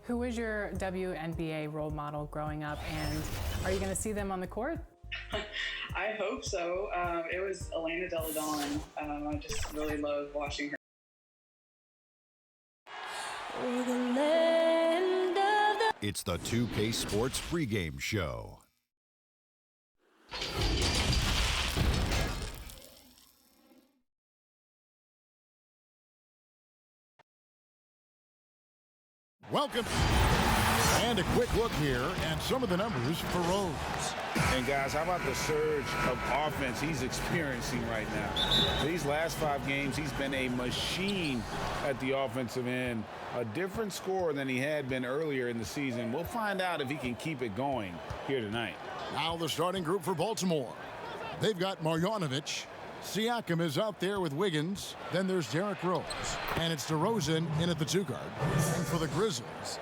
Who was your WNBA role model growing up, and are you going to see them on the court? I hope so. It was Elena Delle Donne. I just really love watching her. It's the 2K Sports pregame show. Welcome. And a quick look here at some of the numbers for Rose. And guys, how about the surge of offense he's experiencing right now? These last 5 games, he's been a machine at the offensive end. A different scorer than he had been earlier in the season. We'll find out if he can keep it going here tonight. Now the starting group for Baltimore. They've got Marjanovic. Siakam is out there with Wiggins. Then there's Derrick Rose. And it's DeRozan in at the 2 guard. And for the Grizzlies,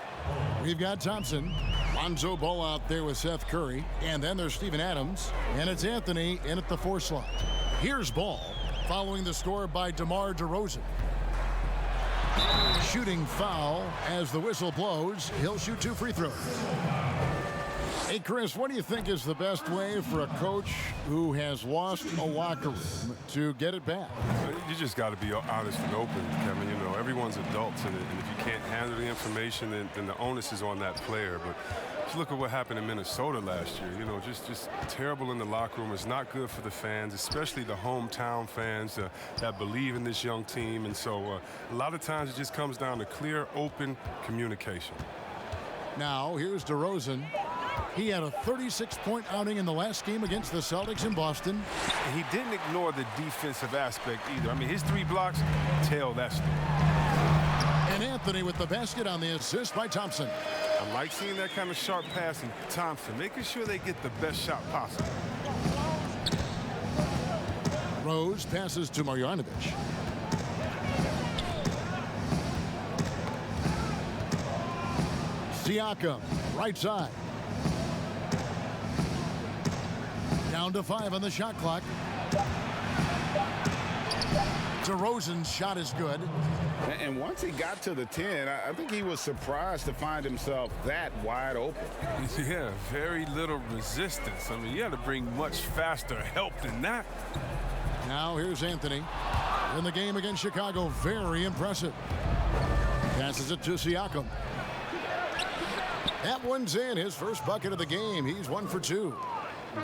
we've got Thompson. Lonzo Ball out there with Seth Curry. And then there's Steven Adams. And it's Anthony in at the 4 slot. Here's Ball following the score by DeMar DeRozan. Shooting foul as the whistle blows. He'll shoot 2 free throws. Hey, Chris, what do you think is the best way for a coach who has lost a locker room to get it back? You just got to be honest and open, Kevin. You know, everyone's adults, and if you can't handle the information, then the onus is on that player. But just look at what happened in Minnesota last year. You know, just terrible in the locker room. It's not good for the fans, especially the hometown fans that believe in this young team. And so a lot of times it just comes down to clear, open communication. Now, here's DeRozan. He had a 36-point outing in the last game against the Celtics in Boston. And he didn't ignore the defensive aspect either. I mean, his 3 blocks tell that story. And Anthony with the basket on the assist by Thompson. I like seeing that kind of sharp passing. Thompson, making sure they get the best shot possible. Rose passes to Marjanovic. Siakam, right side. Down to 5 on the shot clock. DeRozan's shot is good. And once he got to the 10, I think he was surprised to find himself that wide open. Yeah, very little resistance. I mean, you had to bring much faster help than that. Now here's Anthony. In the game against Chicago, very impressive. Passes it to Siakam. That one's in, his first bucket of the game. He's 1 for 2.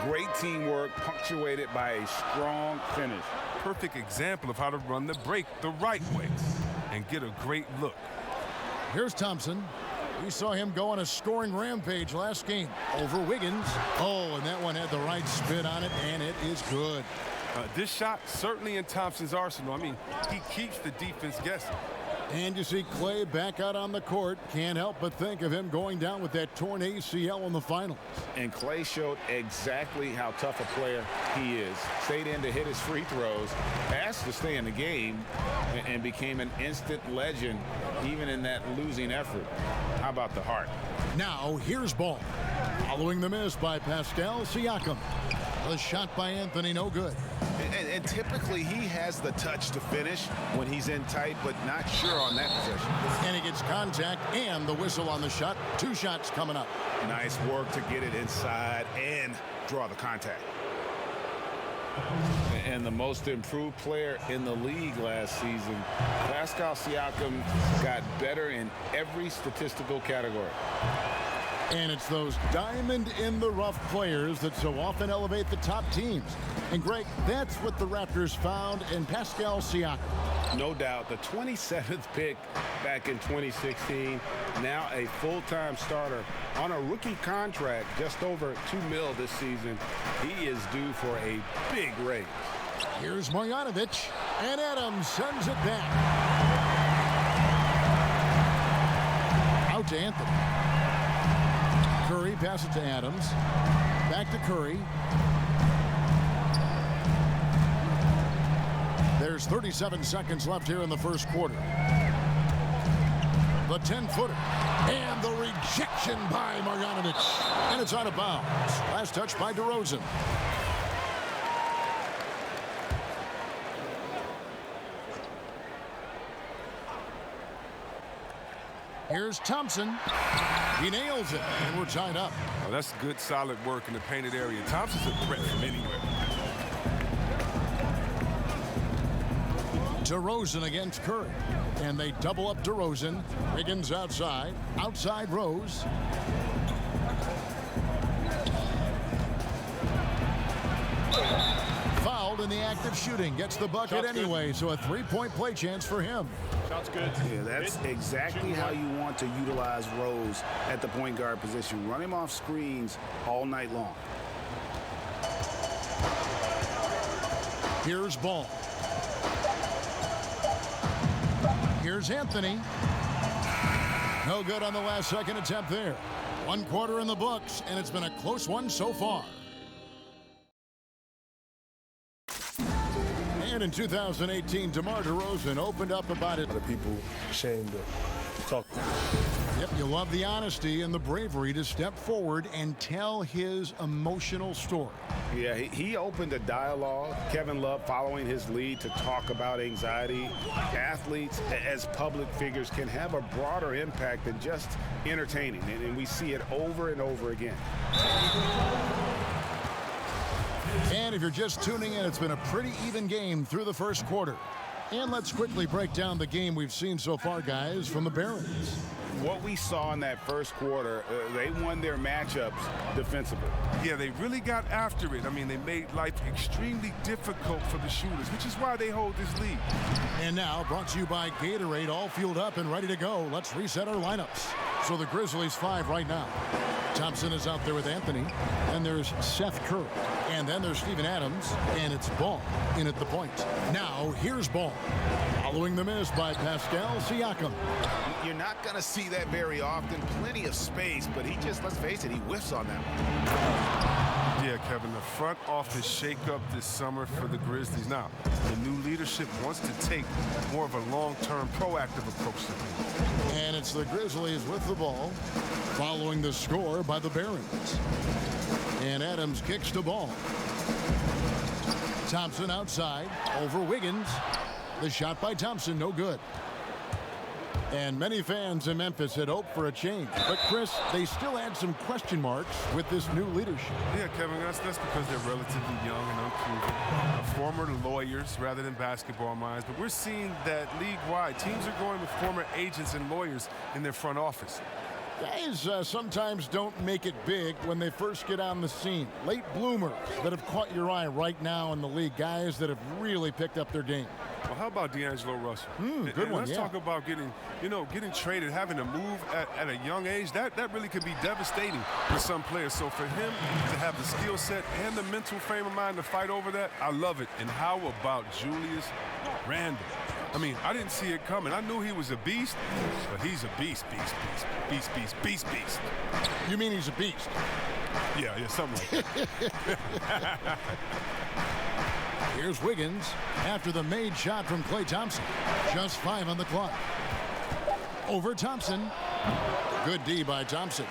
Great teamwork punctuated by a strong finish. Perfect example of how to run the break the right way and get a great look. Here's Thompson. We saw him go on a scoring rampage last game over Wiggins. Oh, and that one had the right spin on it, and it is good. This shot certainly in Thompson's arsenal. I mean, he keeps the defense guessing. And you see Clay back out on the court. Can't help but think of him going down with that torn ACL in the finals. And Clay showed exactly how tough a player he is. Stayed in to hit his free throws, asked to stay in the game, and became an instant legend even in that losing effort. How about the heart? Now here's Ball. Following the miss by Pascal Siakam. The shot by Anthony, no good. And typically he has the touch to finish when he's in tight, but not sure on that possession. And he gets contact and the whistle on the shot. 2 shots coming up. Nice work to get it inside and draw the contact. And the most improved player in the league last season, Pascal Siakam, got better in every statistical category. And it's those diamond-in-the-rough players that so often elevate the top teams. And, Greg, that's what the Raptors found in Pascal Siakam. No doubt. The 27th pick back in 2016. Now a full-time starter on a rookie contract, just over $2 million this season. He is due for a big raise. Here's Marjanovic. And Adams sends it back. Out to Anthony. Curry passes it to Adams. Back to Curry. There's 37 seconds left here in the first quarter. The 10-footer. And the rejection by Marjanovic. And it's out of bounds. Last touch by DeRozan. Here's Thompson. He nails it, and we're tied up. Oh, that's good, solid work in the painted area. Thompson's a threat from anywhere. DeRozan against Curry. And they double up DeRozan. Wiggins outside. Outside Rose. Fouled in the act of shooting. Gets the bucket anyway, so a three-point play chance for him. Shot's good. Yeah, that's exactly how you want to utilize Rose at the point guard position. Run him off screens all night long. Here's Ball. Here's Anthony. No good on the last second attempt there. 1 quarter in the books, and it's been a close one so far. And in 2018, DeMar DeRozan opened up about it. The people ashamed to talk. Yep, you love the honesty and the bravery to step forward and tell his emotional story. Yeah, he opened a dialogue. Kevin Love following his lead to talk about anxiety. Athletes as public figures can have a broader impact than just entertaining, and we see it over and over again. And if you're just tuning in, it's been a pretty even game through the first quarter. And let's quickly break down the game we've seen so far, guys, from the Barons. What we saw in that first quarter, they won their matchups defensively. Yeah, they really got after it. I mean, they made life extremely difficult for the shooters, which is why they hold this lead. And now, brought to you by Gatorade, all fueled up and ready to go. Let's reset our lineups. So the Grizzlies 5 right now. Thompson is out there with Anthony. And there's Seth Curry. And then there's Steven Adams. And it's Ball in at the point. Now, here's Ball. Following the miss by Pascal Siakam. You're not going to see that very often. Plenty of space, but he just, let's face it, he whiffs on that one. Yeah, Kevin, the front office shakeup this summer for the Grizzlies. Now, the new leadership wants to take more of a long-term, proactive approach to things. And it's the Grizzlies with the ball, following the score by the Barons. And Adams kicks the ball. Thompson outside, over Wiggins. The shot by Thompson, no good. And many fans in Memphis had hoped for a change. But, Chris, they still had some question marks with this new leadership. Yeah, Kevin, that's because they're relatively young and unproven. Former lawyers rather than basketball minds. But we're seeing that league-wide, teams are going with former agents and lawyers in their front office. Guys sometimes don't make it big when they first get on the scene. Late bloomers that have caught your eye right now in the league. Guys that have really picked up their game. Well, how about D'Angelo Russell? Good one, Let's talk about getting traded, having to move at a young age. That really could be devastating for some players. So for him to have the skill set and the mental frame of mind to fight over that, I love it. And how about Julius Randle? I mean, I didn't see it coming. I knew he was a beast, but he's a beast. You mean he's a beast? Yeah, something like that. Here's Wiggins after the made shot from Klay Thompson. Just 5 on the clock. Over Thompson. Good D by Thompson.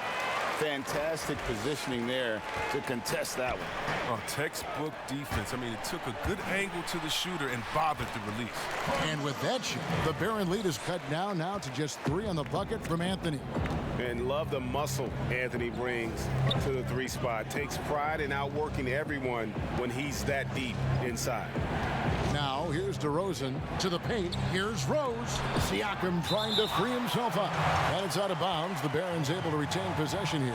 Fantastic positioning there to contest that one. Oh, textbook defense. I mean, it took a good angle to the shooter and bothered the release. And with that shot, the Baron lead is cut down now to just 3 on the bucket from Anthony. And love the muscle Anthony brings to the 3 spot. Takes pride in outworking everyone when he's that deep inside. Now, here's DeRozan to the paint. Here's Rose. Siakam trying to free himself up. And it's out of bounds. The Barons able to retain possession here.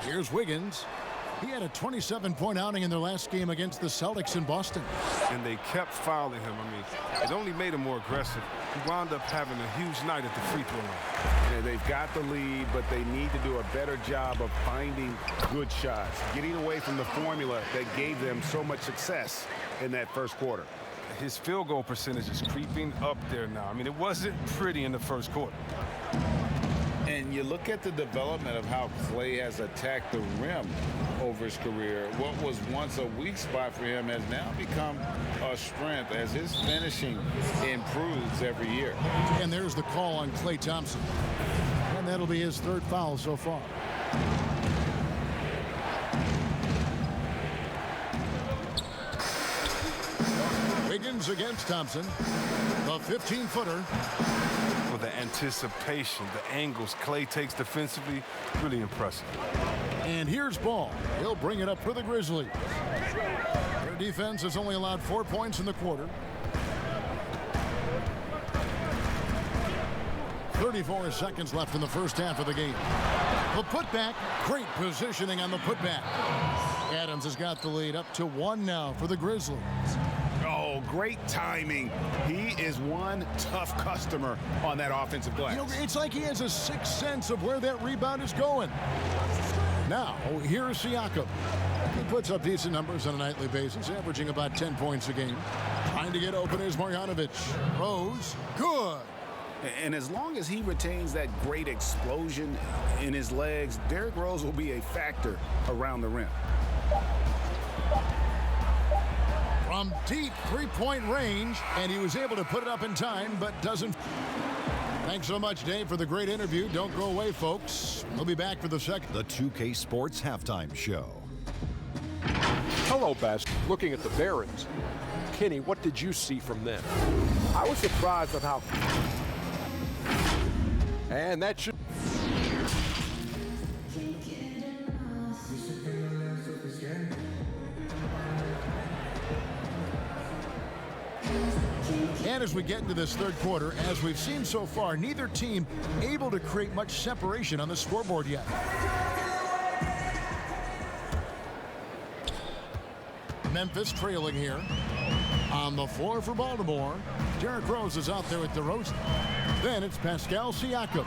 Here's Wiggins. He had a 27-point outing in their last game against the Celtics in Boston. And they kept fouling him. I mean, it only made him more aggressive. He wound up having a huge night at the free throw line. Yeah, they've got the lead, but they need to do a better job of finding good shots, getting away from the formula that gave them so much success in that first quarter. His field goal percentage is creeping up there now. I mean, it wasn't pretty in the first quarter. And you look at the development of how Klay has attacked the rim over his career. What was once a weak spot for him has now become a strength as his finishing improves every year. And there's the call on Klay Thompson. And that'll be his 3rd foul so far. Wiggins against Thompson. The 15-footer. For the anticipation, the angles Klay takes defensively, really impressive. And here's Ball. He'll bring it up for the Grizzlies. Their defense has only allowed 4 points in the quarter. 34 seconds left in the first half of the game. The putback, great positioning on the putback. Adams has got the lead up to 1 now for the Grizzlies. Oh, great timing. He is one tough customer on that offensive glass. You know, it's like he has a sixth sense of where that rebound is going. Now, here's Siakam. He puts up decent numbers on a nightly basis, averaging about 10 points a game. Trying to get open is Marjanovic. Rose, good. And as long as he retains that great explosion in his legs, Derrick Rose will be a factor around the rim. From deep three-point range, and he was able to put it up in time, but doesn't. Thanks so much, Dave, for the great interview. Don't go away, folks. We'll be back for the second. The 2K Sports Halftime Show. Hello, Best. Looking at the Barons. Kenny, what did you see from them? I was surprised at how... And that should... And as we get into this third quarter, as we've seen so far, neither team able to create much separation on the scoreboard yet. Memphis trailing here. On the floor for Baltimore, Derrick Rose is out there with DeRozan. Then it's Pascal Siakam.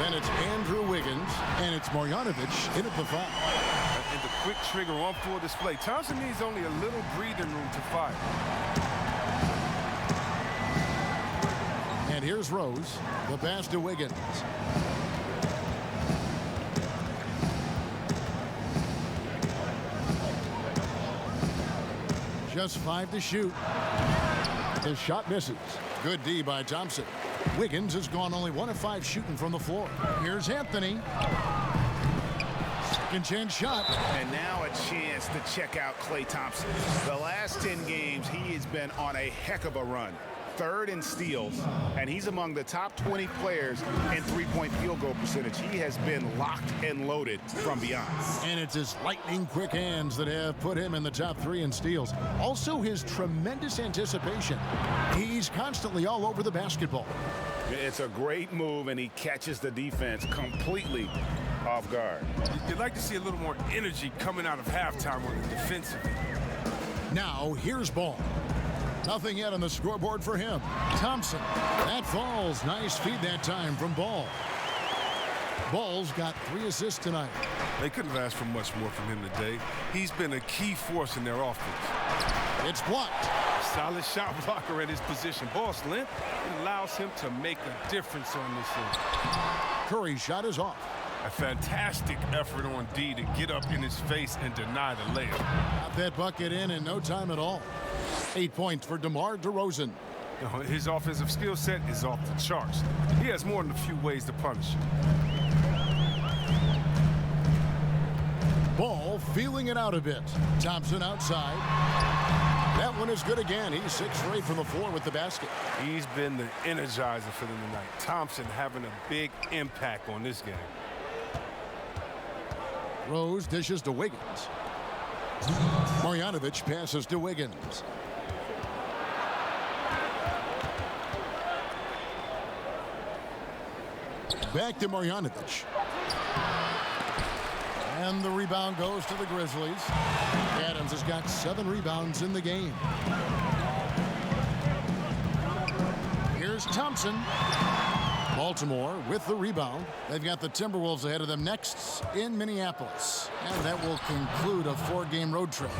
Then it's Andrew Wiggins. And it's Marjanovic in at the 5. And the quick trigger on full display. Thompson needs only a little breathing room to fire. And here's Rose. The pass to Wiggins. Just 5 to shoot. The shot misses. Good D by Thompson. Wiggins has gone only 1 of 5 shooting from the floor. Here's Anthony. Second chance shot. And now a chance to check out Klay Thompson. The last 10 games, he has been on a heck of a run. 3rd in steals, and he's among the top 20 players in three-point field goal percentage. He has been locked and loaded from beyond. And it's his lightning quick hands that have put him in the top 3 in steals. Also his tremendous anticipation. He's constantly all over the basketball. It's a great move, and he catches the defense completely off guard. You'd like to see a little more energy coming out of halftime on the defensive end. Now here's Ball. Nothing yet on the scoreboard for him. Thompson. That falls. Nice feed that time from Ball. Ball's got 3 assists tonight. They couldn't have asked for much more from him today. He's been a key force in their offense. It's blocked. Solid shot blocker at his position. Ball's length allows him to make a difference on this end. Curry's shot is off. A fantastic effort on D to get up in his face and deny the layup. Got that bucket in no time at all. 8 points for DeMar DeRozan. His offensive skill set is off the charts. He has more than a few ways to punish. Ball feeling it out a bit. Thompson outside. That one is good again. He's 6 for 8 from the floor with the basket. He's been the energizer for them tonight. Thompson having a big impact on this game. Rose dishes to Wiggins. Marjanovic passes to Wiggins. Back to Marjanovic. And the rebound goes to the Grizzlies. Adams has got 7 rebounds in the game. Here's Thompson. Baltimore with the rebound. They've got the Timberwolves ahead of them next in Minneapolis. And that will conclude a 4-game road trip.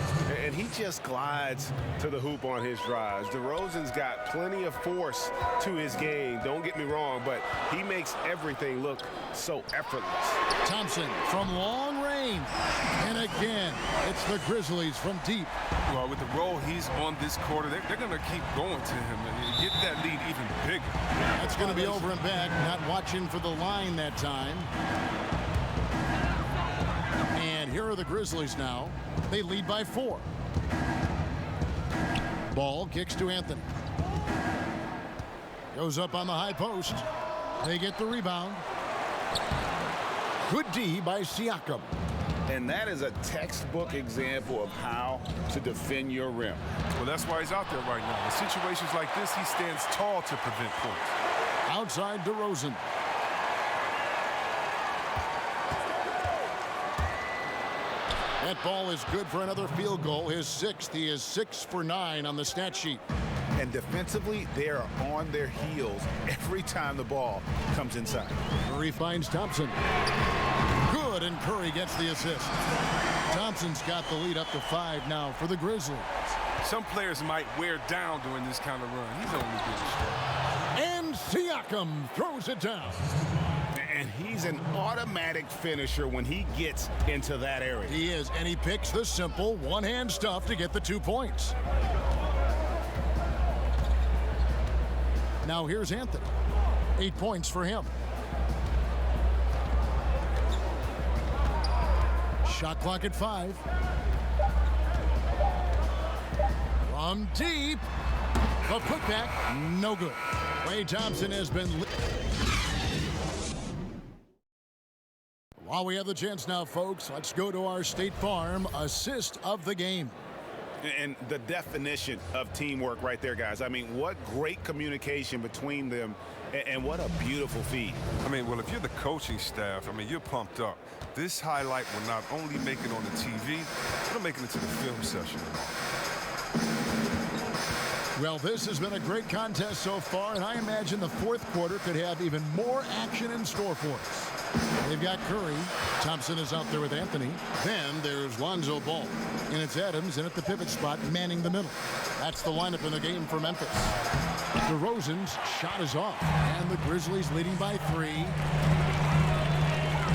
And he just glides to the hoop on his drives. DeRozan's got plenty of force to his game. Don't get me wrong, but he makes everything look so effortless. Thompson from long range. And again, it's the Grizzlies from deep. Well, with the role he's on this quarter, they're going to keep going to him and get that lead even bigger. That's going to be over and back. Not watching for the line that time. And here are the Grizzlies now. They lead by 4. Ball kicks to Anthony. Goes up on the high post. They get the rebound. Good D by Siakam. And that is a textbook example of how to defend your rim. Well, that's why he's out there right now. In situations like this, he stands tall to prevent points. Outside DeRozan. That ball is good for another field goal. His 6th. He is 6 for 9 on the stat sheet. And defensively, they are on their heels every time the ball comes inside. Curry finds Thompson. Good, and Curry gets the assist. Thompson's got the lead up to 5 now for the Grizzlies. Some players might wear down during this kind of run. He's only getting started. And Siakam throws it down. And he's an automatic finisher when he gets into that area. He is, and he picks the simple one-hand stuff to get the 2 points. Now here's Anthony. 8 points for him. Shot clock at 5. From deep. A putback, no good. Klay Thompson has been... While we have the chance now, folks, let's go to our State Farm assist of the game. And the definition of teamwork right there, guys. I mean, what great communication between them, and what a beautiful feed. I mean, well, if you're the coaching staff, I mean, you're pumped up. This highlight will not only make it on the TV, it'll make it into the film session. Well, this has been a great contest so far, and I imagine the 4th quarter could have even more action in store for us. They've got Curry. Thompson is out there with Anthony. Then there's Lonzo Ball. And it's Adams in at the pivot spot, manning the middle. That's the lineup in the game for Memphis. DeRozan's shot is off. And the Grizzlies leading by 3.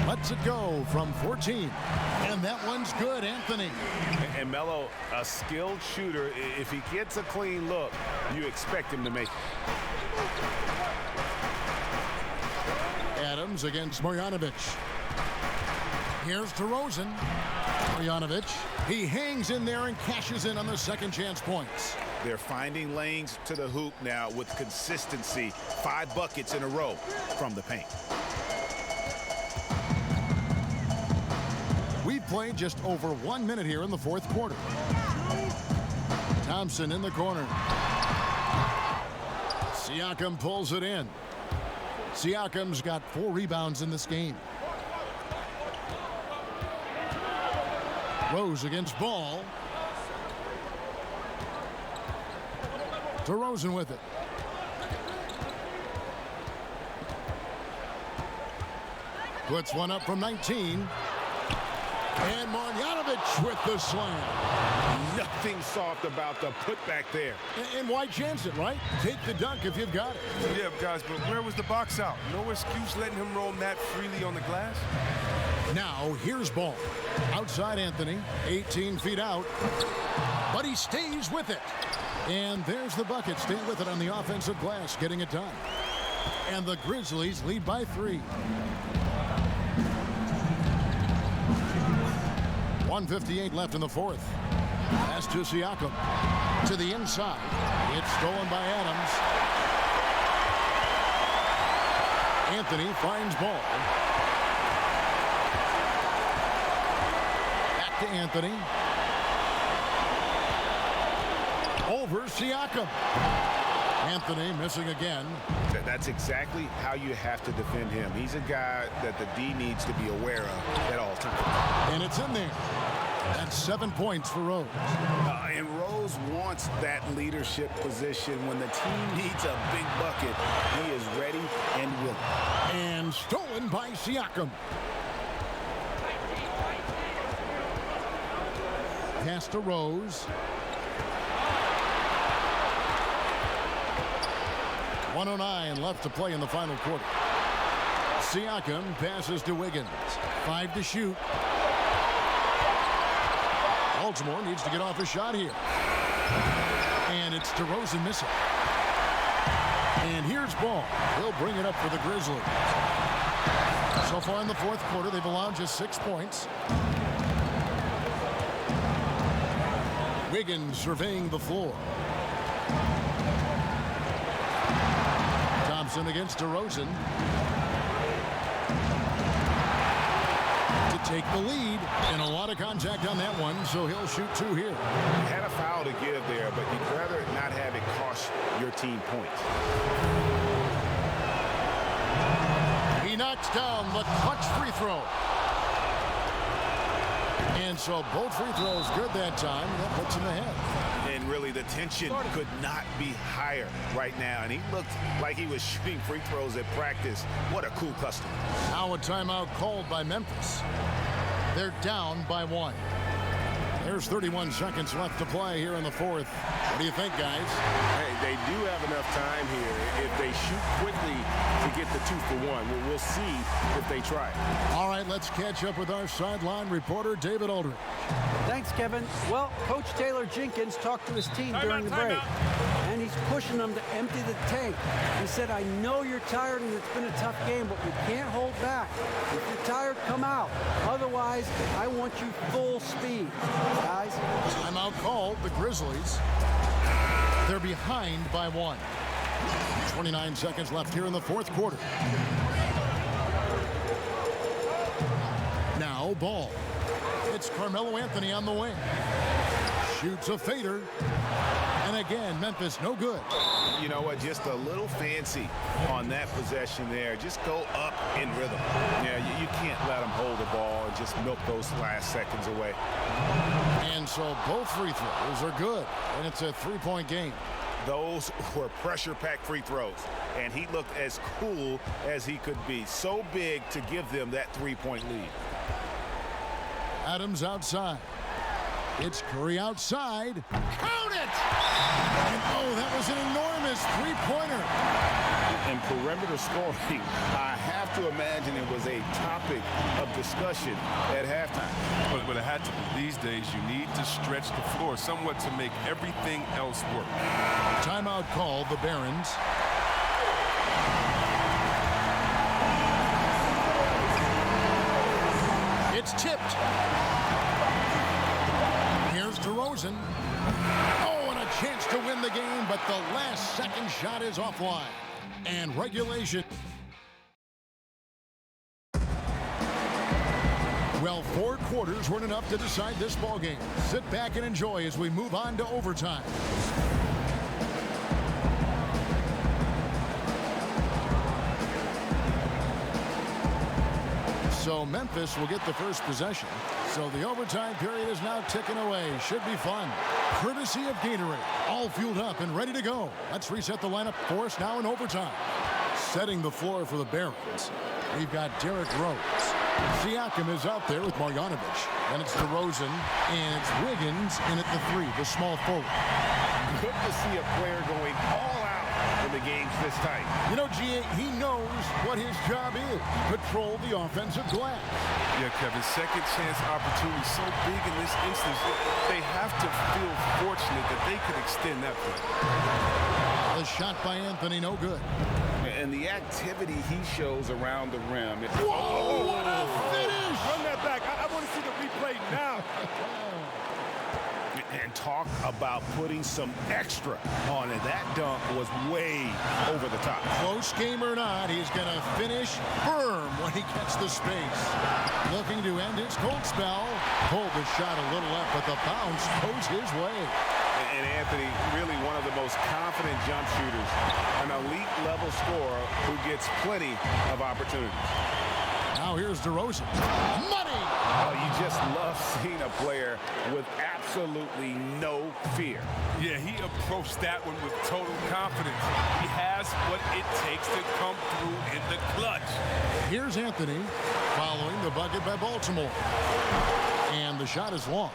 Lets it go from 14. And that one's good, Anthony. And Melo, a skilled shooter. If he gets a clean look, you expect him to make it. Adams against Marjanovic. Here's DeRozan. Marjanovic. He hangs in there and cashes in on the second chance points. They're finding lanes to the hoop now with consistency. 5 buckets in a row from the paint. We've played just over 1 minute here in the 4th quarter. Thompson in the corner. Siakam pulls it in. Siakam's got 4 rebounds in this game. Rose against Ball. DeRozan with it. Puts one up from 19. And Marjanovic with the slam. Nothing soft about the putback there. And why chance it, right? Take the dunk if you've got it. Yeah, guys, but where was the box out? No excuse letting him roam that freely on the glass. Now, here's Ball. Outside Anthony, 18 feet out. But he stays with it. And there's the bucket. Stay with it on the offensive glass, getting it done. And the Grizzlies lead by 3. 1:58 left in the 4th. Pass to Siakam. To the inside. It's stolen by Adams. Anthony finds Ball. Back to Anthony. Over Siakam. Anthony missing again. That's exactly how you have to defend him. He's a guy that the D needs to be aware of at all times. And it's in there. That's 7 points for Rose. And Rose wants that leadership position. When the team needs a big bucket, he is ready and willing. And stolen by Siakam. Pass to Rose. 1:09 left to play in the final quarter. Siakam passes to Wiggins. 5 to shoot. Baltimore needs to get off a shot here. And it's DeRozan missing. And here's Ball. He'll bring it up for the Grizzlies. So far in the 4th quarter, they've allowed just 6 points. Wiggins surveying the floor. Thompson against DeRozan. To take the lead, and a lot of contact on that one, so he'll shoot 2 here. Had a foul to give there, but you'd rather not have it cost your team points. He knocks down the clutch free throw. And so both free throws good that time. That puts him ahead. And really, the tension could not be higher right now. And he looked like he was shooting free throws at practice. What a cool customer. Now a timeout called by Memphis. They're down by 1. There's 31 seconds left to play here in the 4th. What do you think, guys? Hey, they do have enough time here if they shoot quickly to get the 2 for 1. We'll see if they try. All right, let's catch up with our sideline reporter, David Aldridge. Thanks, Kevin. Well, Coach Taylor Jenkins talked to his team during the break, and he's pushing them to empty the tank. He said, I know you're tired and it's been a tough game, but we can't hold back. If you're tired, come out. Otherwise, I want you full speed, guys. Timeout called, the Grizzlies. They're behind by 1. 29 seconds left here in the 4th quarter. Now ball. It's Carmelo Anthony on the wing. Shoots a fader. And again, Memphis no good. You know what? Just a little fancy on that possession there. Just go up in rhythm. Yeah, you can't let them hold the ball and just milk those last seconds away. And so both free throws are good. And it's a 3-point game. Those were pressure-packed free throws. And he looked as cool as he could be. So big to give them that 3-point lead. Adams outside. It's Curry outside. Count it! And oh, that was an enormous 3-pointer. And perimeter scoring, I have to imagine it was a topic of discussion at halftime. But it had to be. These days, you need to stretch the floor somewhat to make everything else work. Timeout called, the Barons. It's tipped. Here's DeRozan. Oh, and a chance to win the game, but the last second shot is offline. And regulation. Well, 4 quarters weren't enough to decide this ballgame. Sit back and enjoy as we move on to overtime. So Memphis will get the first possession. So the overtime period is now ticking away. Should be fun. Courtesy of Gatorade. All fueled up and ready to go. Let's reset the lineup for us now in overtime. Setting the floor for the Barons. We've got Derrick Rose. Siakam is out there with Marjanovic. Then it's DeRozan, and it's Wiggins in at the 3, the small forward. Good to see a player going all out in the games this tight. You know, G.A., he knows what his job is. Control the offensive glass. Yeah, Kevin, second chance opportunity so big in this instance. They have to feel fortunate that they could extend that play. The shot by Anthony, no good. And the activity he shows around the rim. Whoa, what a finish! Run that back. I want to see the replay now. And talk about putting some extra on it. That dunk was way over the top. Close game or not, he's going to finish firm when he gets the space. Looking to end his cold spell. Pulled the shot a little left, but the bounce goes his way. And Anthony, really one of the most confident jump shooters. An elite level scorer who gets plenty of opportunities. Now here's DeRozan. Money! Oh, you just love seeing a player with absolutely no fear. Yeah, he approached that one with total confidence. He has what it takes to come through in the clutch. Here's Anthony following the bucket by Baltimore. And the shot is long.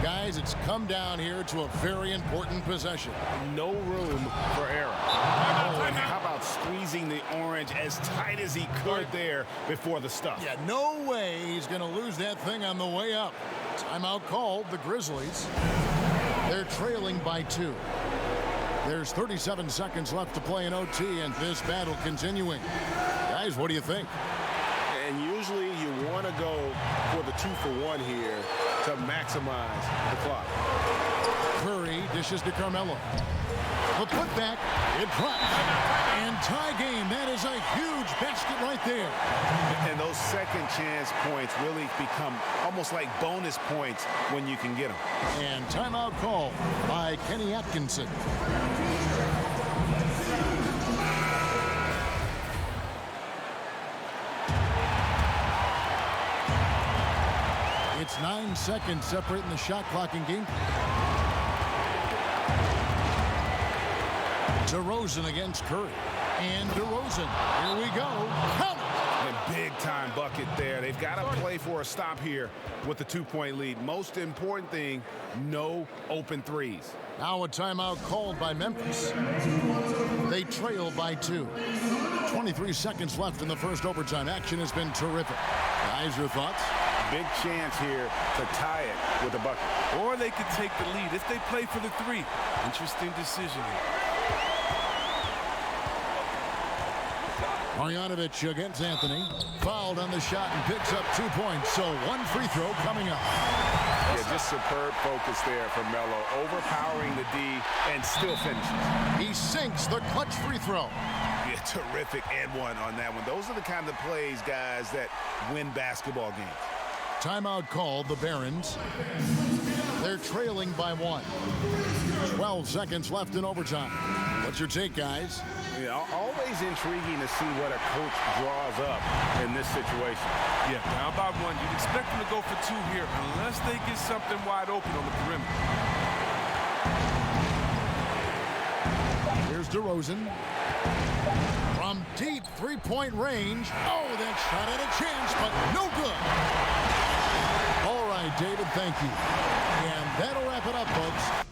Guys, it's come down here to a very important possession. No room for error. Oh, and how about squeezing the orange as tight as he could there before the stuff? Yeah, no way he's going to lose that thing on the way up. Timeout called, the Grizzlies. They're trailing by 2. There's 37 seconds left to play in OT, and this battle continuing. Guys, what do you think? And usually you want to go for the 2 for 1 here to maximize the clock. Curry dishes to Carmelo. The putback, it drops. And tie game. That is a huge basket right there. And those second chance points really become almost like bonus points when you can get them. And timeout call by Kenny Atkinson. It's 9 seconds separating the shot clock and game. DeRozan against Curry. And DeRozan, here we go. Count it! A big-time bucket there. They've got to play for a stop here with the 2-point lead. Most important thing, no open threes. Now a timeout called by Memphis. They trail by 2. 23 seconds left in the first overtime. Action has been terrific. Guys, your thoughts? Big chance here to tie it with a bucket. Or they could take the lead if they play for the 3. Interesting decision here. Marjanovic against Anthony. Fouled on the shot and picks up 2 points. So 1 free throw coming up. Yeah, just superb focus there from Melo. Overpowering the D and still finishes. He sinks the clutch free throw. Yeah, terrific and one on that one. Those are the kind of plays, guys, that win basketball games. Timeout called the Barons. They're trailing by 1. 12 seconds left in overtime. What's your take, guys? Yeah, always intriguing to see what a coach draws up in this situation. Yeah, down by 1. You'd expect them to go for 2 here unless they get something wide open on the perimeter. Here's DeRozan. From deep three-point range. Oh, that shot had a chance, but no good. All right, David, thank you. And that'll wrap it up, folks.